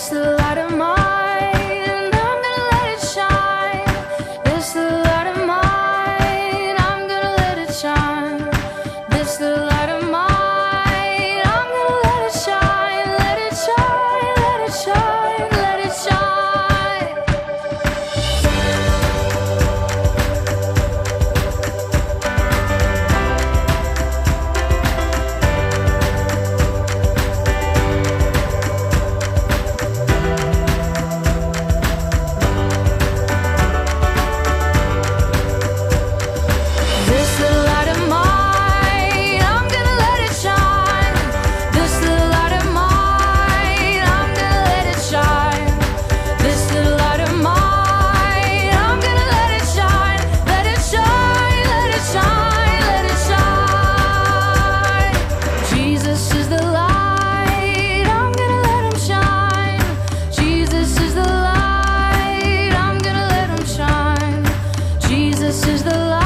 This the light of mine, I'm gonna let it shine. This the light of mine, I'm gonna let it shine. This the light of mine, I'm gonna let it shine. Let it shine, let it shine, let it shine. This the light of mine, I'm gonna let it shine. This the light of mine, I'm gonna let it shine. This the light of mine, I'm gonna let it shine. Let it shine, let it shine, let it shine. Jesus is the light, I'm gonna let him shine. Jesus is the light, I'm gonna let him shine. Jesus is the light.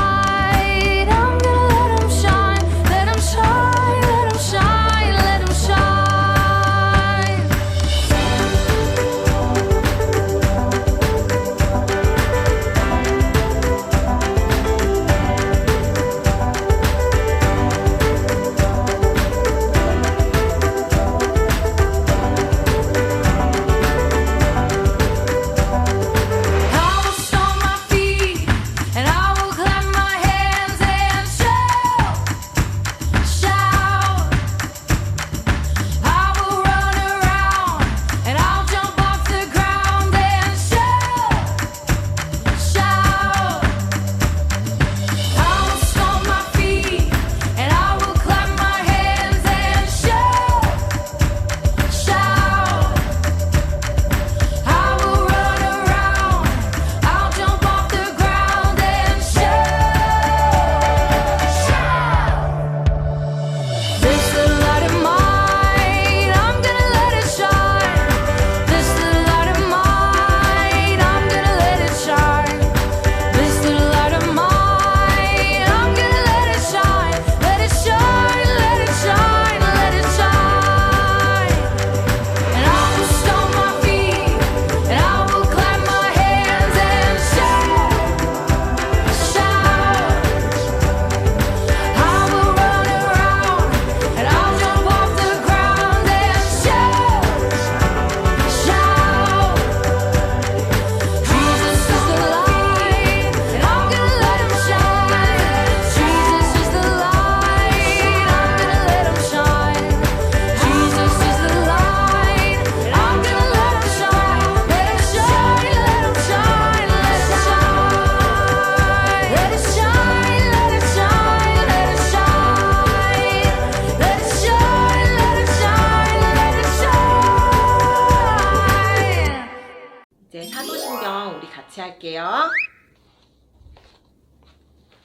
이제 사도신경 우리 같이 할게요.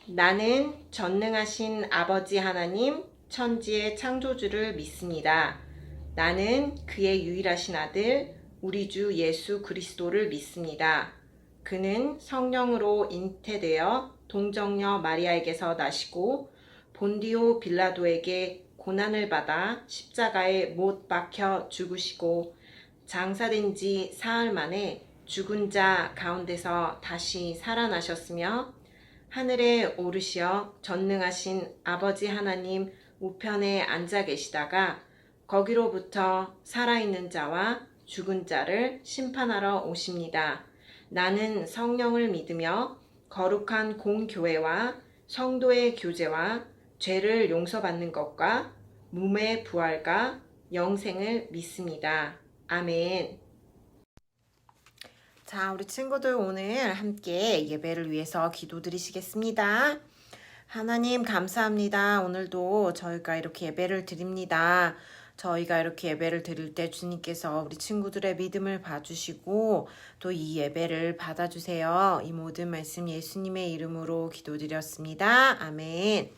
나는 전능하신 아버지 하나님 천지의 창조주를 믿습니다. 나는 그의 유일하신 아들 우리 주 예수 그리스도를 믿습니다. 그는 성령으로 잉태되어 동정녀 마리아에게서 나시고 본디오 빌라도에게 고난을 받아 십자가에 못 박혀 죽으시고 장사된 지 사흘 만에 죽은 자 가운데서 다시 살아나셨으며 하늘에 오르시어 전능하신 아버지 하나님 우편에 앉아 계시다가 거기로부터 살아있는 자와 죽은 자를 심판하러 오십니다. 나는 성령을 믿으며 거룩한 공교회와 성도의 교제와 죄를 용서받는 것과 몸의 부활과 영생을 믿습니다. 아멘. 자, 우리 친구들 오늘 함께 예배를 위해서 기도드리시겠습니다. 하나님 감사합니다. 오늘도 저희가 이렇게 예배를 드립니다. 저희가 이렇게 예배를 드릴 때 주님께서 우리 친구들의 믿음을 봐주시고 또 이 예배를 받아주세요. 이 모든 말씀 예수님의 이름으로 기도드렸습니다. 아멘.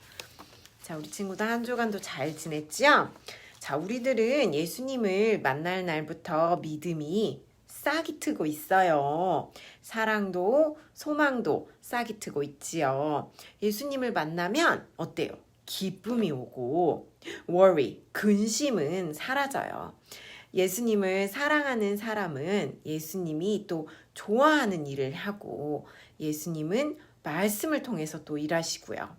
자, 우리 친구들 한 주간도 잘 지냈죠? 자, 우리들은 예수님을 만날 날부터 믿음이 싹이 트고 있어요. 사랑도 소망도 싹이 트고 있지요. 예수님을 만나면 어때요? 기쁨이 오고 worry, 근심은 사라져요. 예수님을 사랑하는 사람은 예수님이 또 좋아하는 일을 하고 예수님은 말씀을 통해서 또 일하시고요.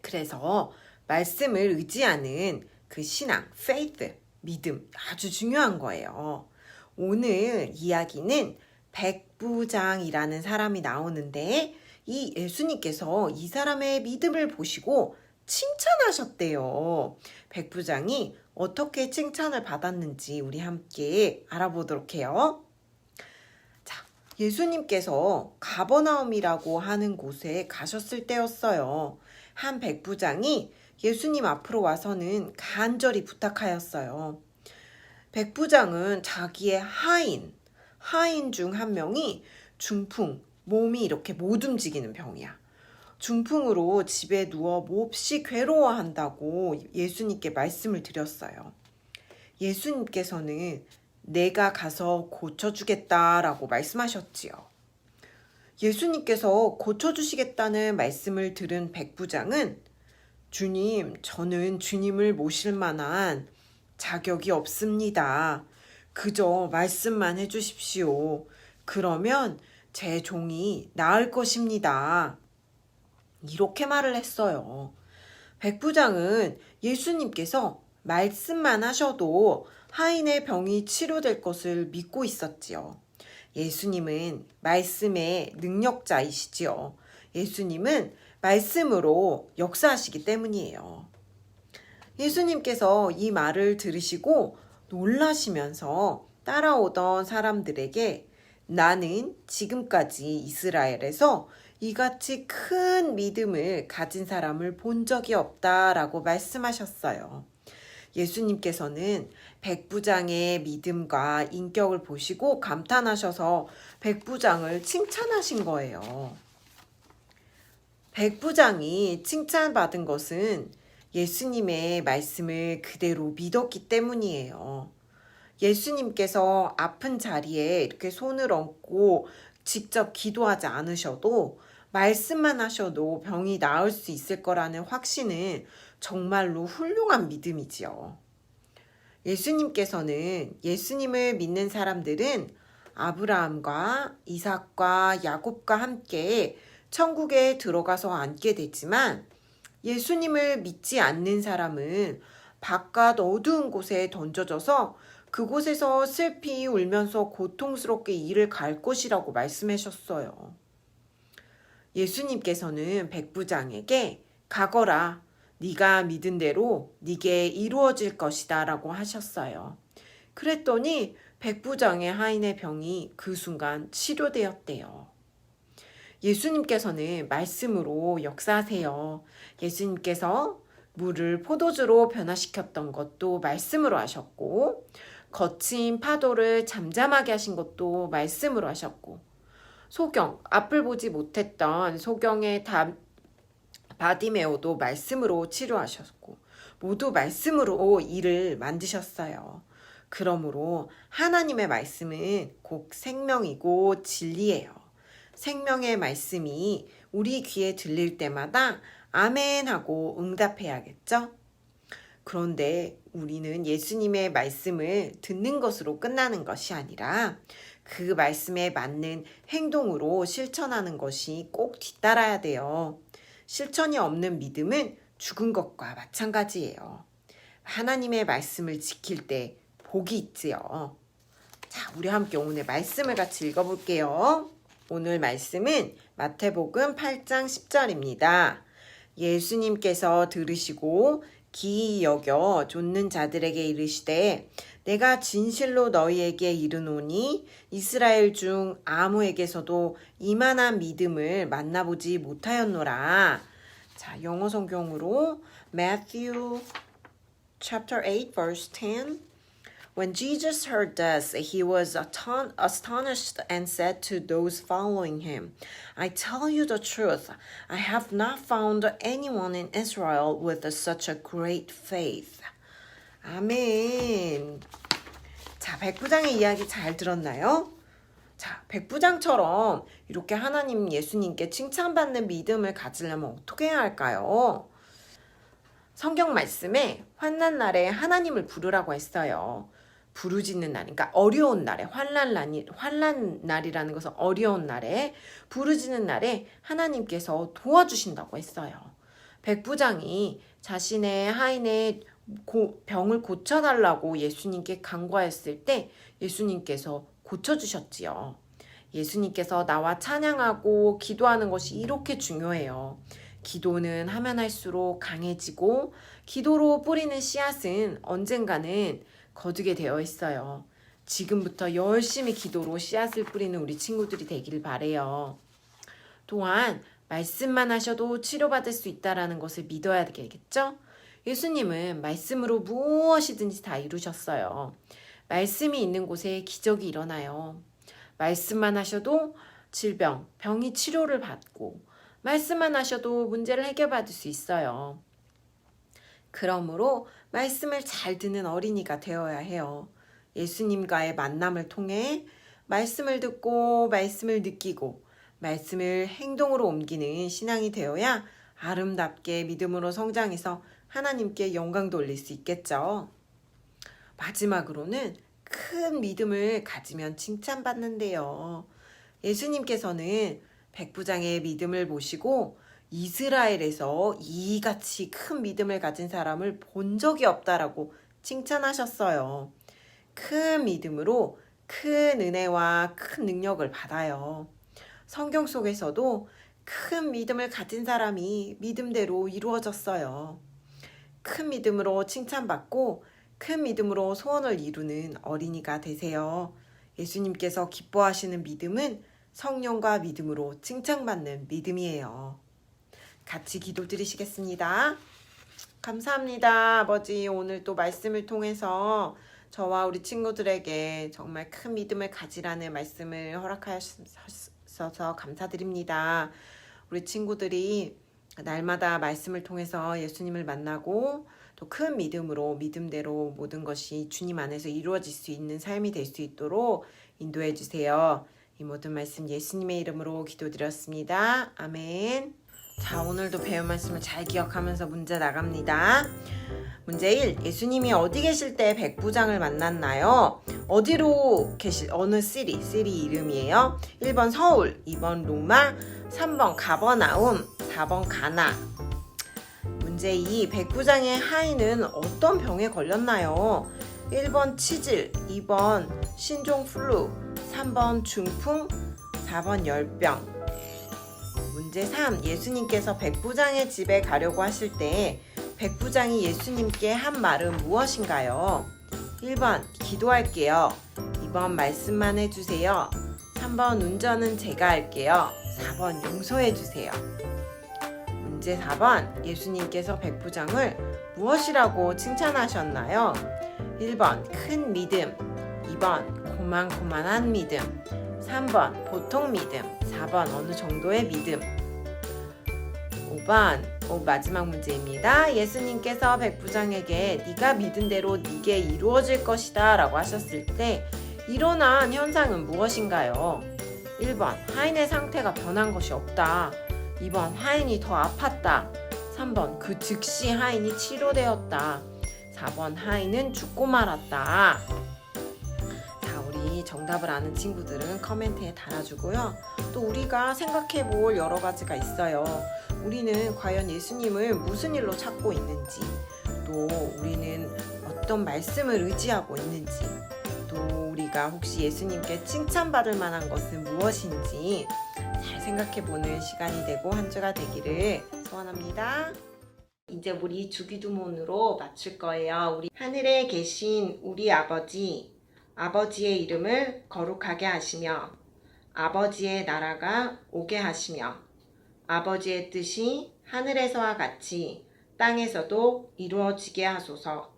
그래서 말씀을 의지하는 그 신앙, faith, 믿음 아주 중요한 거예요. 오늘 이야기는 백부장이라는 사람이 나오는데 이 예수님께서 이 사람의 믿음을 보시고 칭찬하셨대요. 백부장이 어떻게 칭찬을 받았는지 우리 함께 알아보도록 해요. 자, 예수님께서 가버나움이라고 하는 곳에 가셨을 때였어요. 한 백부장이 예수님 앞으로 와서는 간절히 부탁하였어요. 백부장은 자기의 하인 중 한 명이 중풍, 몸이 이렇게 못 움직이는 병이야. 중풍으로 집에 누워 몹시 괴로워한다고 예수님께 말씀을 드렸어요. 예수님께서는 내가 가서 고쳐주겠다라고 말씀하셨지요. 예수님께서 고쳐주시겠다는 말씀을 들은 백부장은 주님, 저는 주님을 모실 만한 자격이 없습니다. 그저 말씀만 해주십시오. 그러면 제 종이 나을 것입니다. 이렇게 말을 했어요. 백부장은 예수님께서 말씀만 하셔도 하인의 병이 치료될 것을 믿고 있었지요. 예수님은 말씀의 능력자이시지요. 예수님은 말씀으로 역사하시기 때문이에요. 예수님께서 이 말을 들으시고 놀라시면서 따라오던 사람들에게 나는 지금까지 이스라엘에서 이같이 큰 믿음을 가진 사람을 본 적이 없다라고 말씀하셨어요. 예수님께서는 백부장의 믿음과 인격을 보시고 감탄하셔서 백부장을 칭찬하신 거예요. 백부장이 칭찬받은 것은 예수님의 말씀을 그대로 믿었기 때문이에요. 예수님께서 아픈 자리에 이렇게 손을 얹고 직접 기도하지 않으셔도 말씀만 하셔도 병이 나을 수 있을 거라는 확신은 정말로 훌륭한 믿음이지요. 예수님께서는 예수님을 믿는 사람들은 아브라함과 이삭과 야곱과 함께 천국에 들어가서 앉게 되지만 예수님을 믿지 않는 사람은 바깥 어두운 곳에 던져져서 그곳에서 슬피 울면서 고통스럽게 일을 갈 것이라고 말씀하셨어요. 예수님께서는 백부장에게 가거라, 네가 믿은 대로 네게 이루어질 것이다 라고 하셨어요. 그랬더니 백부장의 하인의 병이 그 순간 치료되었대요. 예수님께서는 말씀으로 역사하세요. 예수님께서 물을 포도주로 변화시켰던 것도 말씀으로 하셨고 거친 파도를 잠잠하게 하신 것도 말씀으로 하셨고 소경, 앞을 보지 못했던 소경의 바디메오도 말씀으로 치료하셨고 모두 말씀으로 일을 만드셨어요. 그러므로 하나님의 말씀은 곧 생명이고 진리예요. 생명의 말씀이 우리 귀에 들릴 때마다 아멘 하고 응답해야겠죠? 그런데 우리는 예수님의 말씀을 듣는 것으로 끝나는 것이 아니라 그 말씀에 맞는 행동으로 실천하는 것이 꼭 뒤따라야 돼요. 실천이 없는 믿음은 죽은 것과 마찬가지예요. 하나님의 말씀을 지킬 때 복이 있지요. 자, 우리 함께 오늘 말씀을 같이 읽어볼게요. 오늘 말씀은 마태복음 8장 10절입니다. 예수님께서 들으시고 기이 여겨 좇는 자들에게 이르시되 내가 진실로 너희에게 이르노니 이스라엘 중 아무에게서도 이만한 믿음을 만나보지 못하였노라. 자, 영어 성경으로 Matthew chapter 8 verse 10. When Jesus heard this, he was astonished and said to those following him, I tell you the truth, I have not found anyone in Israel with such a great faith. 아멘. 자, 백부장의 이야기 잘 들었나요? 자, 백부장처럼 이렇게 하나님 예수님께 칭찬받는 믿음을 가지려면 어떻게 해야 할까요? 성경 말씀에 환난 날에 하나님을 부르라고 했어요. 부르짖는 날, 그러니까 어려운 날에 환난 날이라는 것은 어려운 날에 부르짖는 날에 하나님께서 도와주신다고 했어요. 백부장이 자신의 하인의 병을 고쳐달라고 예수님께 간구하였을 때 예수님께서 고쳐주셨지요. 예수님께서 나와 찬양하고 기도하는 것이 이렇게 중요해요. 기도는 하면 할수록 강해지고 기도로 뿌리는 씨앗은 언젠가는 거두게 되어 있어요. 지금부터 열심히 기도로 씨앗을 뿌리는 우리 친구들이 되길 바래요. 또한 말씀만 하셔도 치료받을 수 있다라는 것을 믿어야 되겠죠? 예수님은 말씀으로 무엇이든지 다 이루셨어요. 말씀이 있는 곳에 기적이 일어나요. 말씀만 하셔도 병이 치료를 받고 말씀만 하셔도 문제를 해결받을 수 있어요. 그러므로 말씀을 잘 듣는 어린이가 되어야 해요. 예수님과의 만남을 통해 말씀을 듣고 말씀을 느끼고 말씀을 행동으로 옮기는 신앙이 되어야 아름답게 믿음으로 성장해서 하나님께 영광 돌릴 수 있겠죠. 마지막으로는 큰 믿음을 가지면 칭찬받는데요. 예수님께서는 백부장의 믿음을 보시고 이스라엘에서 이같이 큰 믿음을 가진 사람을 본 적이 없다라고 칭찬하셨어요. 큰 믿음으로 큰 은혜와 큰 능력을 받아요. 성경 속에서도 큰 믿음을 가진 사람이 믿음대로 이루어졌어요. 큰 믿음으로 칭찬받고 큰 믿음으로 소원을 이루는 어린이가 되세요. 예수님께서 기뻐하시는 믿음은 성령과 믿음으로 칭찬받는 믿음이에요. 같이 기도 드리시겠습니다. 감사합니다. 아버지, 오늘 또 말씀을 통해서 저와 우리 친구들에게 정말 큰 믿음을 가지라는 말씀을 허락하셔서 감사드립니다. 우리 친구들이 날마다 말씀을 통해서 예수님을 만나고 또 큰 믿음으로 믿음대로 모든 것이 주님 안에서 이루어질 수 있는 삶이 될 수 있도록 인도해 주세요. 이 모든 말씀 예수님의 이름으로 기도드렸습니다. 아멘. 자, 오늘도 배운 말씀을 잘 기억하면서 문제 나갑니다. 문제 1. 예수님이 어디 계실 때 백부장을 만났나요? 어디로 어느 시리 이름이에요? 1번 서울, 2번 로마, 3번 가버나움, 4번 가나. 문제 2. 백부장의 하인은 어떤 병에 걸렸나요? 1번 치질, 2번 신종플루, 3번 중풍, 4번 열병. 문제 3. 예수님께서 백부장의 집에 가려고 하실 때 백부장이 예수님께 한 말은 무엇인가요? 1번 기도할게요. 2번 말씀만 해주세요. 3번 운전은 제가 할게요. 4번 용서해주세요. 문제 4번 예수님께서 백부장을 무엇이라고 칭찬하셨나요? 1번 큰 믿음, 2번 고만고만한 믿음, 3번 보통 믿음, 4번 어느 정도의 믿음. 5번 마지막 문제입니다. 예수님께서 백부장에게 네가 믿은 대로 네게 이루어질 것이다 라고 하셨을 때 일어난 현상은 무엇인가요? 1번 하인의 상태가 변한 것이 없다. 2번 하인이 더 아팠다. 3번 그 즉시 하인이 치료되었다. 4번 하인은 죽고 말았다. 자, 우리 정답을 아는 친구들은 코멘트에 달아주고요. 또 우리가 생각해 볼 여러 가지가 있어요. 우리는 과연 예수님을 무슨 일로 찾고 있는지, 또 우리는 어떤 말씀을 의지하고 있는지, 또 우리가 혹시 예수님께 칭찬받을 만한 것은 무엇인지 잘 생각해보는 시간이 되고 한 주가 되기를 소원합니다. 이제 우리 주기도문으로 마칠 거예요. 우리 하늘에 계신 우리 아버지의 이름을 거룩하게 하시며 아버지의 나라가 오게 하시며 아버지의 뜻이 하늘에서와 같이 땅에서도 이루어지게 하소서.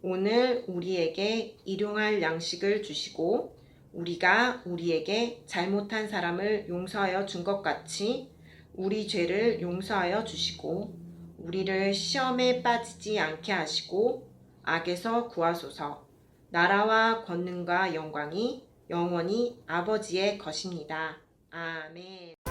오늘 우리에게 일용할 양식을 주시고 우리가 우리에게 잘못한 사람을 용서하여 준 것 같이 우리 죄를 용서하여 주시고 우리를 시험에 빠지지 않게 하시고 악에서 구하소서. 나라와 권능과 영광이 영원히 아버지의 것입니다. 아멘.